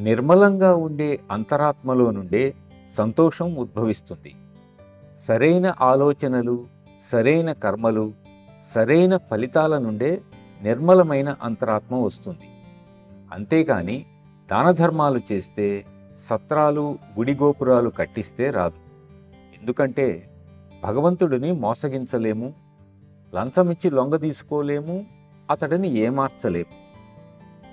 నిర్మలంగా ఉండే అంతరాత్మలో నుండే సంతోషం ఉద్భవిస్తుంది. సరైన ఆలోచనలు, సరైన కర్మలు, సరైన ఫలితాల నుండే నిర్మలమైన అంతరాత్మ వస్తుంది. అంతేకాని దానధర్మాలు చేస్తే, సత్రాలు, గుడి గోపురాలు కట్టిస్తే రాదు. ఎందుకంటే భగవంతుడిని మోసగించలేము, లంచమిచ్చి లొంగ తీసుకోలేము, అతడిని ఏమార్చలేము.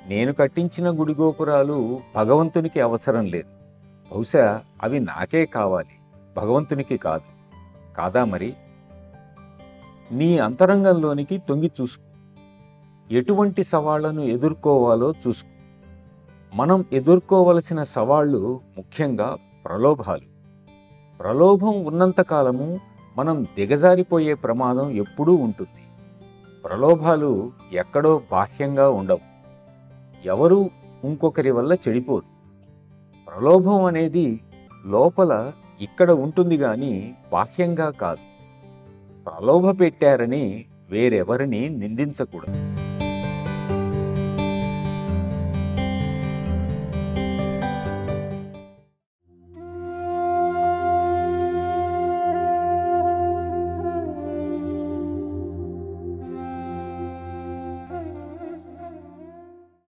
నేను కట్టించిన గుడి గోపురాలు భగవంతునికి అవసరం లేదు. బహుశా అవి నాకే కావాలి, భగవంతునికి కాదు. కాదా మరి? నీ అంతరంగంలోనికి తొంగి చూసుకో. ఎటువంటి సవాళ్లను ఎదుర్కోవాలో చూసుకో. మనం ఎదుర్కోవలసిన సవాళ్లు ముఖ్యంగా ప్రలోభాలు. ప్రలోభం ఉన్నంతకాలము మనం దిగజారిపోయే ప్రమాదం ఎప్పుడూ ఉంటుంది. ప్రలోభాలు ఎక్కడో బాహ్యంగా ఉండవు. ఎవరూ ఇంకొకరి వల్ల చెడిపోరు. ప్రలోభం అనేది లోపల ఇక్కడ ఉంటుంది గాని బాహ్యంగా కాదు. ప్రలోభ పెట్టారని వేరెవరిని నిందించకూడదు.